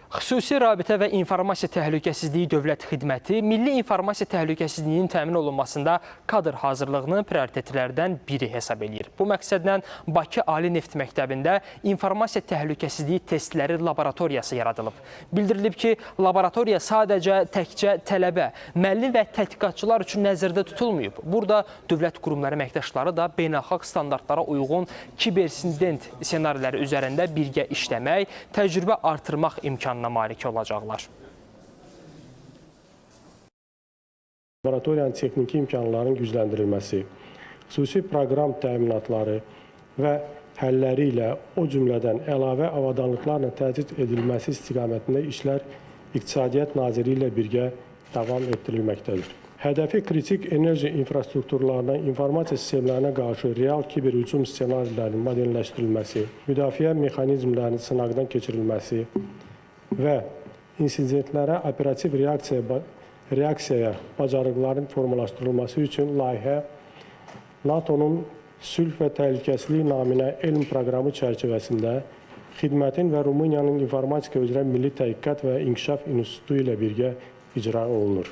Xüsusi rabitə və informasiya təhlükəsizliyi dövlət xidməti milli informasiya təhlükəsizliyinin təmin olunmasında kadr hazırlığını prioritetlərdən biri hesab edir. Bu məqsədlə Bakı Ali Neft Məktəbində informasiya təhlükəsizliyi testləri laboratoriyası yaradılıb. Bildirilib ki, laboratoriya sadəcə təkcə tələbə, müəllim və tədqiqatçılar üçün nəzərdə tutulmayıb. Burada dövlət qurumları əməkdaşları da beynəlxalq standartlara uyğun kiberinsident ssenariləri üzərində birgə işləmək, təcrübə artırmaq imkanına malik olacaqlar. Laboratoriyanın texniki imkanlarının gücləndirilməsi, xüsusi proqram təminatları və həlləri ilə, o cümlədən əlavə avadanlıqlarla təchiz edilməsi istiqamətində işlər İqtisadiyyat Naziri ilə birgə davam etdirilməkdədir. Hədəfi kritik enerji infrastrukturlarına, informasiya sistemlərinə qarşı real kiberhücum ssenarilərinin modelləşdirilməsi, müdafiə mexanizmlərinin sınaqdan keçirilməsi və insidentlərə operativ reaksiyaya bacarıqların formalaşdırılması üçün layihə NATO-nun sülh və təhlükəsizlik naminə elm proqramı çərçivəsində xidmətin və Rumıniyanın informatika üzrə Milli Təhqiqat və İnkişaf İnstitutu ilə birgə icra olunur.